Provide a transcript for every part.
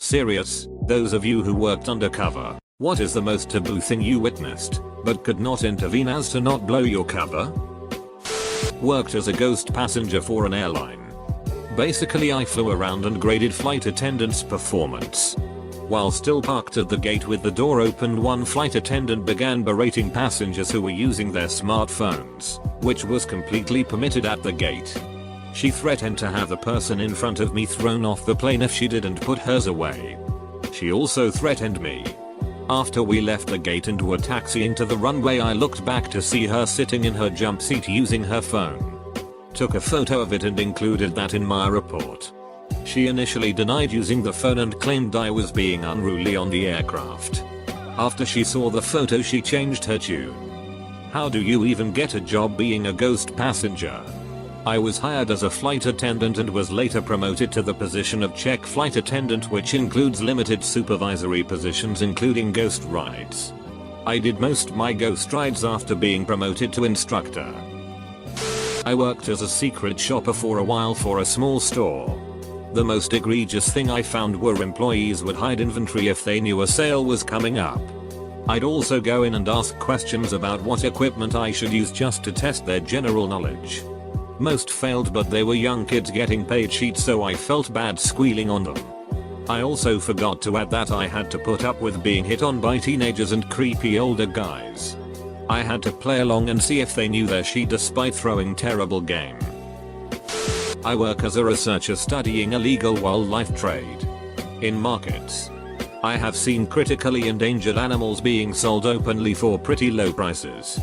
Serious, those of you who worked undercover, what is the most taboo thing you witnessed, but could not intervene as to not blow your cover? Worked as a ghost passenger for an airline. Basically I flew around and graded flight attendants' performance. While still parked at the gate with the door open, one flight attendant began berating passengers who were using their smartphones, which was completely permitted at the gate. She threatened to have the person in front of me thrown off the plane if she didn't put hers away. She also threatened me. After we left the gate and were taxiing to the runway, I looked back to see her sitting in her jump seat using her phone. Took a photo of it and included that in my report. She initially denied using the phone and claimed I was being unruly on the aircraft. After she saw the photo, she changed her tune. How do you even get a job being a ghost passenger? I was hired as a flight attendant and was later promoted to the position of check flight attendant, which includes limited supervisory positions including ghost rides. I did most my ghost rides after being promoted to instructor. I worked as a secret shopper for a while for a small store. The most egregious thing I found were employees would hide inventory if they knew a sale was coming up. I'd also go in and ask questions about what equipment I should use just to test their general knowledge. Most failed, but they were young kids getting paid sheets, so I felt bad squealing on them. I also forgot to add that I had to put up with being hit on by teenagers and creepy older guys. I had to play along and see if they knew their sheet despite throwing terrible game. I work as a researcher studying illegal wildlife trade. In markets, I have seen critically endangered animals being sold openly for pretty low prices.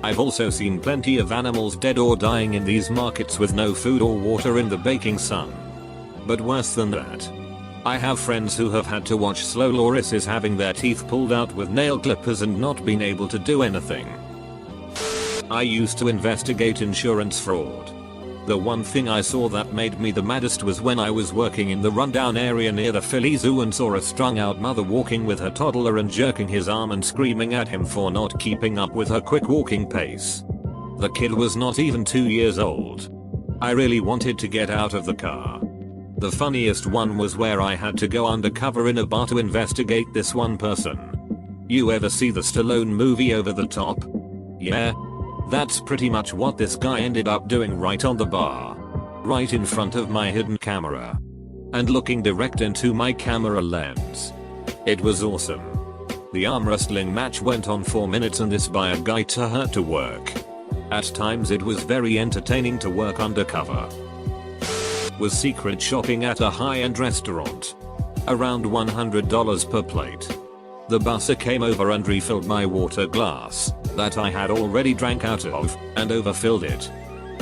I've also seen plenty of animals dead or dying in these markets with no food or water in the baking sun. But worse than that, I have friends who have had to watch slow lorises having their teeth pulled out with nail clippers and not been able to do anything. I used to investigate insurance fraud. The one thing I saw that made me the maddest was when I was working in the rundown area near the Philly Zoo and saw a strung out mother walking with her toddler and jerking his arm and screaming at him for not keeping up with her quick walking pace. The kid was not even 2 years old. I really wanted to get out of the car. The funniest one was where I had to go undercover in a bar to investigate this one person. You ever see the Stallone movie Over the Top? Yeah. That's pretty much what this guy ended up doing right on the bar. Right in front of my hidden camera. And looking direct into my camera lens. It was awesome. The arm wrestling match went on 4 minutes and this by a guy to hurt to work. At times it was very entertaining to work undercover. Was secret shopping at a high-end restaurant. Around $100 per plate. The busser came over and refilled my water glass that I had already drank out of and overfilled it.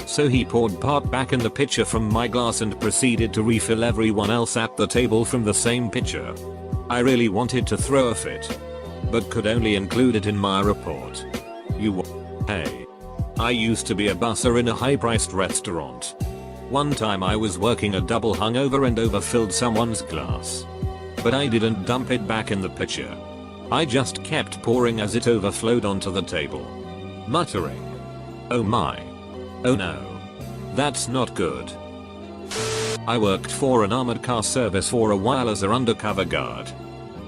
So he poured part back in the pitcher from my glass and proceeded to refill everyone else at the table from the same pitcher. I really wanted to throw a fit, but could only include it in my report. Hey. I used to be a busser in a high-priced restaurant. One time I was working a double hungover and overfilled someone's glass. But I didn't dump it back in the pitcher. I just kept pouring as it overflowed onto the table. Muttering, "Oh my. Oh no. That's not good." I worked for an armored car service for a while as an undercover guard.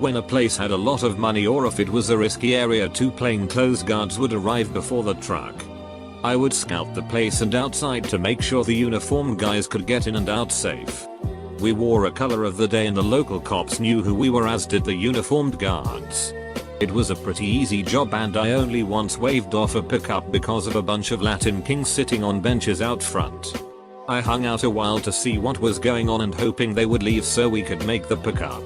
When a place had a lot of money or if it was a risky area, 2 plainclothes guards would arrive before the truck. I would scout the place and outside to make sure the uniformed guys could get in and out safe. We wore a color of the day and the local cops knew who we were, as did the uniformed guards. It was a pretty easy job and I only once waved off a pickup because of a bunch of Latin kings sitting on benches out front. I hung out a while to see what was going on and hoping they would leave so we could make the pickup.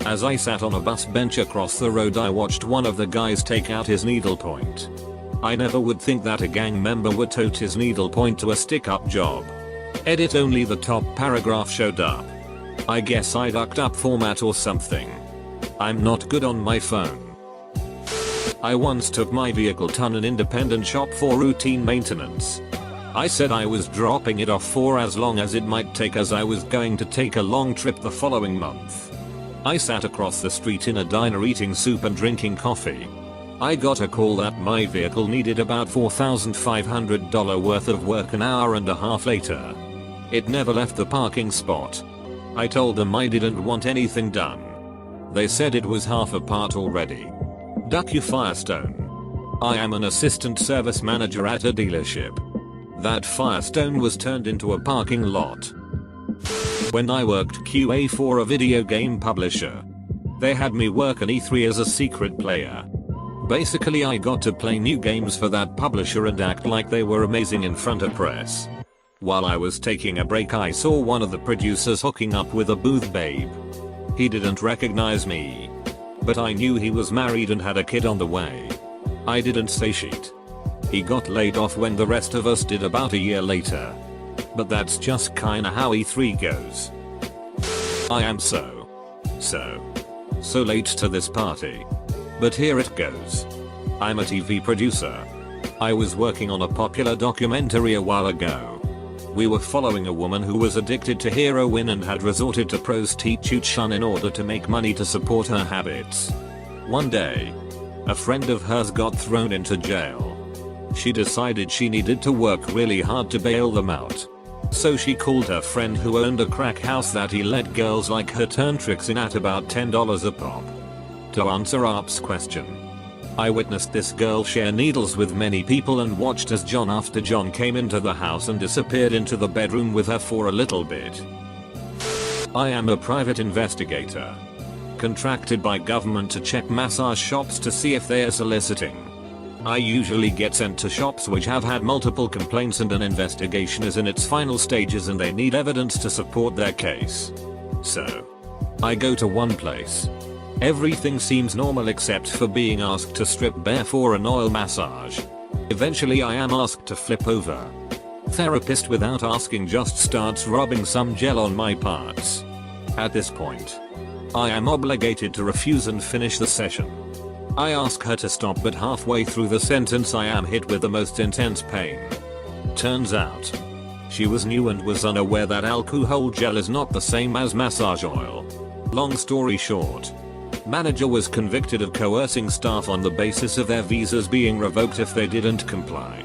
As I sat on a bus bench across the road, I watched one of the guys take out his needlepoint. I never would think that a gang member would tote his needlepoint to a stick-up job. Edit, only the top paragraph showed up. I guess I ducked up format or something. I'm not good on my phone. I once took my vehicle to an independent shop for routine maintenance. I said I was dropping it off for as long as it might take as I was going to take a long trip the following month. I sat across the street in a diner eating soup and drinking coffee. I got a call that my vehicle needed about $4,500 worth of work an hour and a half later. It never left the parking spot. I told them I didn't want anything done. They said it was half a part already. Duck you Firestone. I am an assistant service manager at a dealership. That Firestone was turned into a parking lot. When I worked QA for a video game publisher, they had me work an E3 as a secret player. Basically I got to play new games for that publisher and act like they were amazing in front of press. While I was taking a break I saw one of the producers hooking up with a booth babe. He didn't recognize me, but I knew he was married and had a kid on the way. I didn't say shit. He got laid off when the rest of us did about a year later. But that's just kinda how E3 goes. I am so late to this party. But here it goes. I'm a TV producer. I was working on a popular documentary a while ago. We were following a woman who was addicted to heroin and had resorted to prostitution in order to make money to support her habits. One day, a friend of hers got thrown into jail. She decided she needed to work really hard to bail them out. So she called her friend who owned a crack house that he let girls like her turn tricks in at about $10 a pop. To answer Arp's question, I witnessed this girl share needles with many people and watched as John after John came into the house and disappeared into the bedroom with her for a little bit. I am a private investigator, contracted by government to check massage shops to see if they are soliciting. I usually get sent to shops which have had multiple complaints and an investigation is in its final stages and they need evidence to support their case. So, I go to one place. Everything seems normal except for being asked to strip bare for an oil massage. Eventually I am asked to flip over. Therapist without asking just starts rubbing some gel on my parts. At this point, I am obligated to refuse and finish the session. I ask her to stop but halfway through the sentence I am hit with the most intense pain. Turns out, she was new and was unaware that alcohol gel is not the same as massage oil. Long story short, manager was convicted of coercing staff on the basis of their visas being revoked if they didn't comply.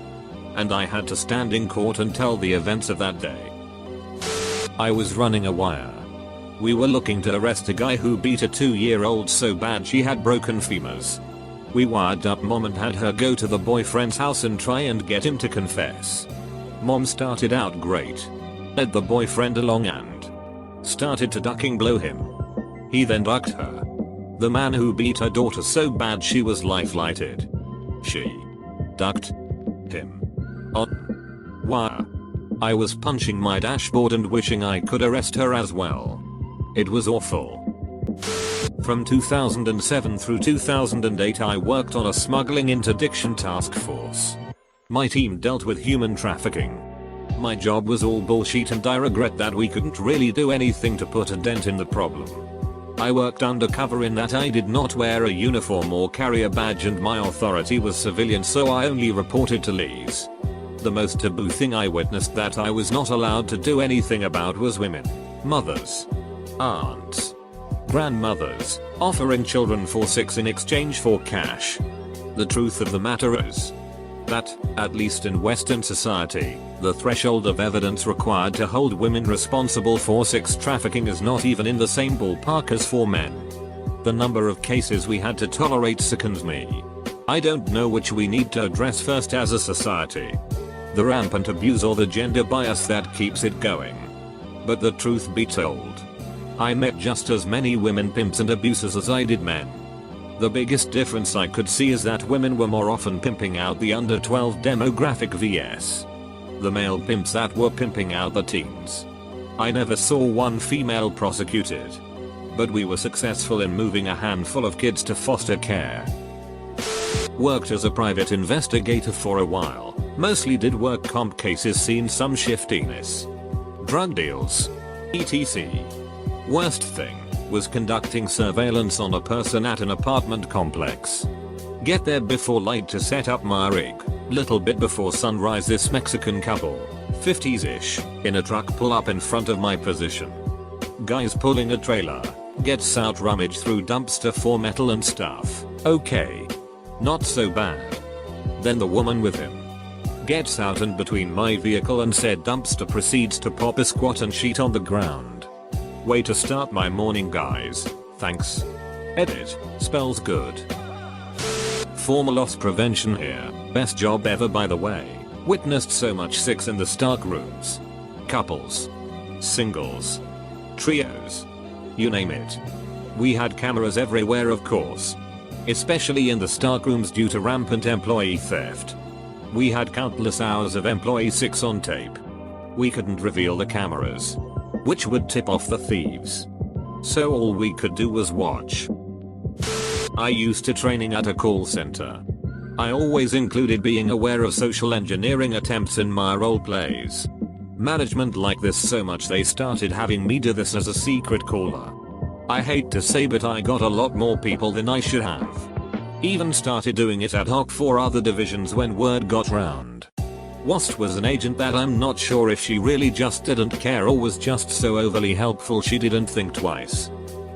And I had to stand in court and tell the events of that day. I was running a wire. We were looking to arrest a guy who beat a 2-year-old so bad she had broken femurs. We wired up mom and had her go to the boyfriend's house and try and get him to confess. Mom started out great. Led the boyfriend along and started to ducking blow him. He then ducked her. The man who beat her daughter so bad she was life-lighted. She ducked him on wire. I was punching my dashboard and wishing I could arrest her as well. It was awful. From 2007 through 2008 I worked on a smuggling interdiction task force. My team dealt with human trafficking. My job was all bullshit and I regret that we couldn't really do anything to put a dent in the problem. I worked undercover in that I did not wear a uniform or carry a badge and my authority was civilian so I only reported to Lees. The most taboo thing I witnessed that I was not allowed to do anything about was women, mothers, aunts, grandmothers, offering children for sex in exchange for cash. The truth of the matter is that, at least in Western society, the threshold of evidence required to hold women responsible for sex trafficking is not even in the same ballpark as for men. The number of cases we had to tolerate sickens me. I don't know which we need to address first as a society. The rampant abuse or the gender bias that keeps it going. But the truth be told, I met just as many women pimps and abusers as I did men. The biggest difference I could see is that women were more often pimping out the under 12 demographic vs. the male pimps that were pimping out the teens. I never saw one female prosecuted. But we were successful in moving a handful of kids to foster care. Worked as a private investigator for a while, mostly did work comp cases, seen some shiftiness. Drug deals, etc. Worst thing was conducting surveillance on a person at an apartment complex. Get there before light to set up my rig. Little bit before sunrise this Mexican couple, 50s-ish, in a truck pull up in front of my position. Guy's pulling a trailer, gets out, rummage through dumpster for metal and stuff. Okay. Not so bad. Then the woman with him gets out and between my vehicle and said dumpster proceeds to pop a squat and sheet on the ground. Way to start my morning, guys. Thanks. Edit, spells good. Former loss prevention here, best job ever by the way. Witnessed so much sex in the Stark rooms. Couples. Singles. Trios. You name it. We had cameras everywhere of course. Especially in the Stark rooms due to rampant employee theft. We had countless hours of employee sex on tape. We couldn't reveal the cameras, which would tip off the thieves. So all we could do was watch. I used to training at a call center. I always included being aware of social engineering attempts in my role plays. Management liked this so much they started having me do this as a secret caller. I hate to say but I got a lot more people than I should have. Even started doing it ad hoc for other divisions when word got round. Worst was an agent that I'm not sure if she really just didn't care or was just so overly helpful she didn't think twice.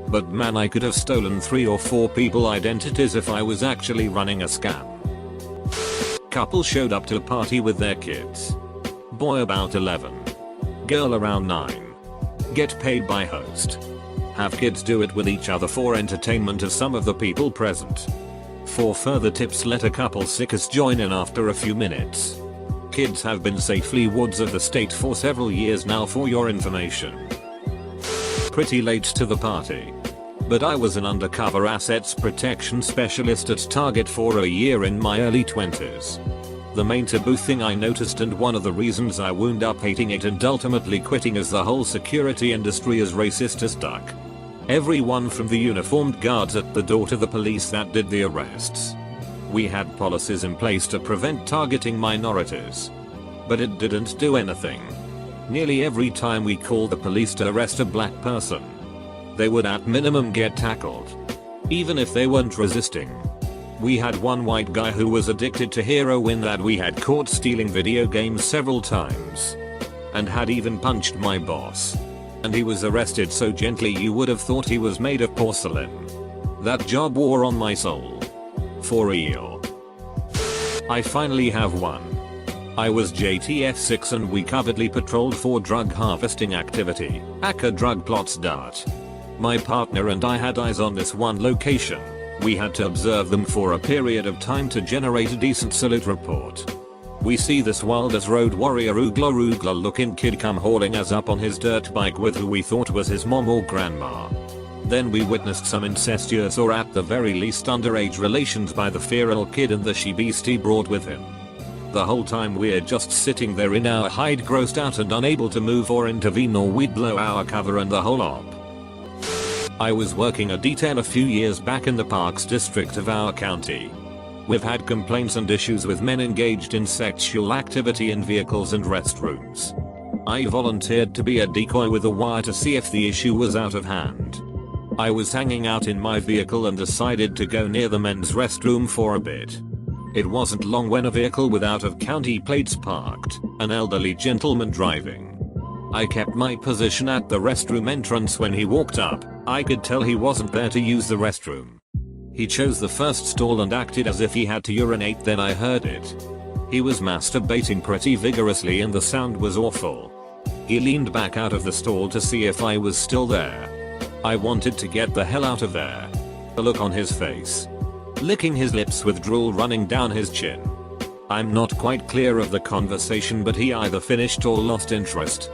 But man, I could have stolen 3 or 4 people identities if I was actually running a scam. Couple showed up to a party with their kids. Boy about 11. Girl around 9. Get paid by host. Have kids do it with each other for entertainment of some of the people present. For further tips let a couple sickers join in after a few minutes. Kids have been safely wards of the state for several years now for your information. Pretty late to the party. But I was an undercover assets protection specialist at Target for a year in my early 20s. The main taboo thing I noticed and one of the reasons I wound up hating it and ultimately quitting is the whole security industry is racist as duck. Everyone from the uniformed guards at the door to the police that did the arrests. We had policies in place to prevent targeting minorities. But it didn't do anything. Nearly every time we called the police to arrest a black person, they would at minimum get tackled. Even if they weren't resisting. We had one white guy who was addicted to heroin that we had caught stealing video games several times. And had even punched my boss. And he was arrested so gently you would have thought he was made of porcelain. That job wore on my soul. For real. I finally have one. I was JTF6 and we covertly patrolled for drug harvesting activity, aka drug plots. My partner and I had eyes on this one location. We had to observe them for a period of time to generate a decent salute report. We see this wild as road warrior oogla looking kid come hauling us up on his dirt bike with who we thought was his mom or grandma. Then we witnessed some incestuous or at the very least underage relations by the feral kid and the she beastie brought with him. The whole time we're just sitting there in our hide grossed out and unable to move or intervene or we'd blow our cover and the whole op. I was working a detail a few years back in the Parks district of our county. We've had complaints and issues with men engaged in sexual activity in vehicles and restrooms. I volunteered to be a decoy with a wire to see if the issue was out of hand. I was hanging out in my vehicle and decided to go near the men's restroom for a bit. It wasn't long when a vehicle with out of county plates parked, an elderly gentleman driving. I kept my position at the restroom entrance when he walked up. I could tell he wasn't there to use the restroom. He chose the first stall and acted as if he had to urinate, then I heard it. He was masturbating pretty vigorously and the sound was awful. He leaned back out of the stall to see if I was still there. I wanted to get the hell out of there. The look on his face. Licking his lips with drool running down his chin. I'm not quite clear of the conversation but he either finished or lost interest.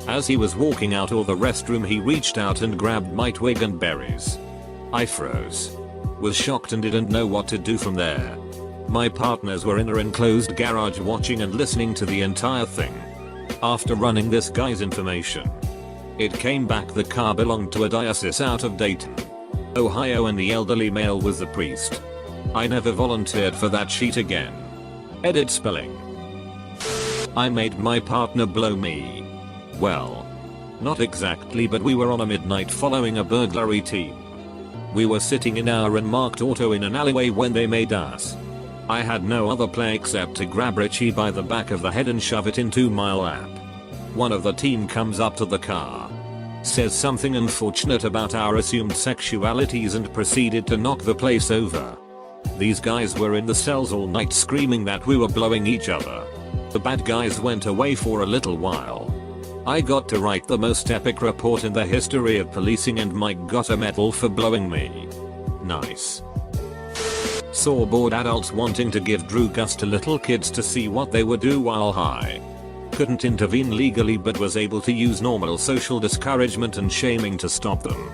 As he was walking out of the restroom he reached out and grabbed my twig and berries. I froze. Was shocked and didn't know what to do from there. My partners were in our enclosed garage watching and listening to the entire thing. After running this guy's information, it came back the car belonged to a diocese out of Dayton, Ohio and the elderly male was the priest. I never volunteered for that sheet again. Edit spelling. I made my partner blow me. Well, not exactly, but we were on a midnight following a burglary team. We were sitting in our unmarked auto in an alleyway when they made us. I had no other play except to grab Richie by the back of the head and shove it into my lap. One of the team comes up to the car, says something unfortunate about our assumed sexualities and proceeded to knock the place over. These guys were in the cells all night screaming that we were blowing each other. The bad guys went away for a little while. I got to write the most epic report in the history of policing and Mike got a medal for blowing me. Nice. Saw bored adults wanting to give Drugas to little kids to see what they would do while high. Couldn't intervene legally but was able to use normal social discouragement and shaming to stop them.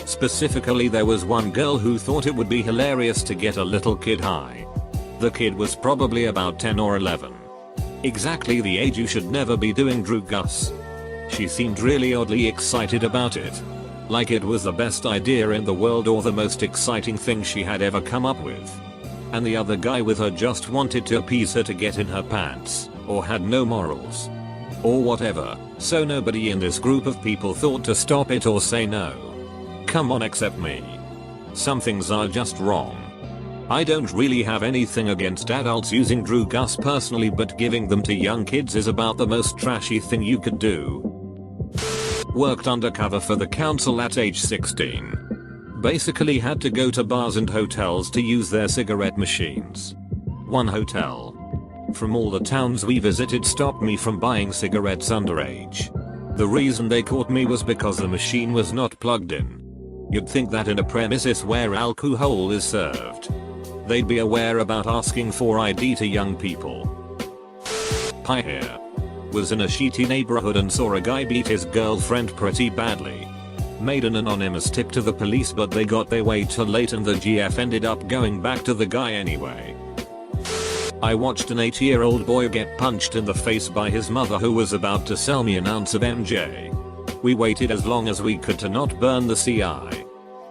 Specifically, there was one girl who thought it would be hilarious to get a little kid high. The kid was probably about 10 or 11. Exactly the age you should never be doing Drugas. She seemed really oddly excited about it. Like it was the best idea in the world or the most exciting thing she had ever come up with. And the other guy with her just wanted to appease her to get in her pants, or had no morals. Or whatever, so nobody in this group of people thought to stop it or say no. Come on, except me. Some things are just wrong. I don't really have anything against adults using Drugas personally, but giving them to young kids is about the most trashy thing you could do. Worked undercover for the council at age 16. Basically had to go to bars and hotels to use their cigarette machines. One hotel from all the towns we visited stopped me from buying cigarettes underage. The reason they caught me was because the machine was not plugged in. You'd think that in a premises where alcohol is served, they'd be aware about asking for ID to young people. Pie here. Was in a shitty neighborhood and saw a guy beat his girlfriend pretty badly. Made an anonymous tip to the police, but they got their way too late and the GF ended up going back to the guy anyway. I watched an 8-year-old boy get punched in the face by his mother who was about to sell me an ounce of MJ. We waited as long as we could to not burn the CI.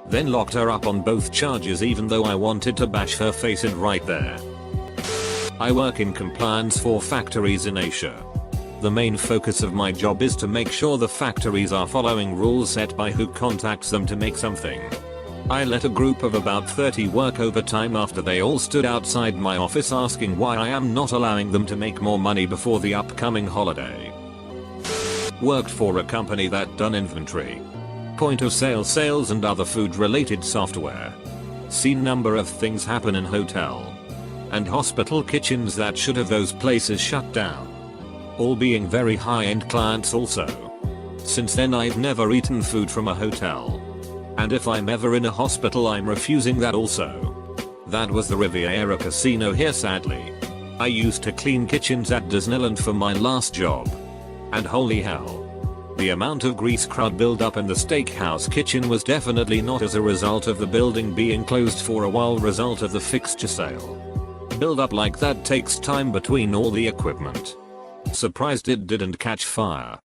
Then locked her up on both charges even though I wanted to bash her face in right there. I work in compliance for factories in Asia. The main focus of my job is to make sure the factories are following rules set by who contacts them to make something. I let a group of about 30 work overtime after they all stood outside my office asking why I am not allowing them to make more money before the upcoming holiday. Worked for a company that done inventory, point of sale sales and other food related software. Seen number of things happen in hotel and hospital kitchens that should have those places shut down. All being very high-end clients also. Since then I've never eaten food from a hotel. And if I'm ever in a hospital I'm refusing that also. That was the Riviera Casino here sadly. I used to clean kitchens at Disneyland for my last job. And holy hell. The amount of grease crud buildup in the steakhouse kitchen was definitely not as a result of the building being closed for a while result of the fixture sale. Build up like that takes time between all the equipment. Surprised it didn't catch fire.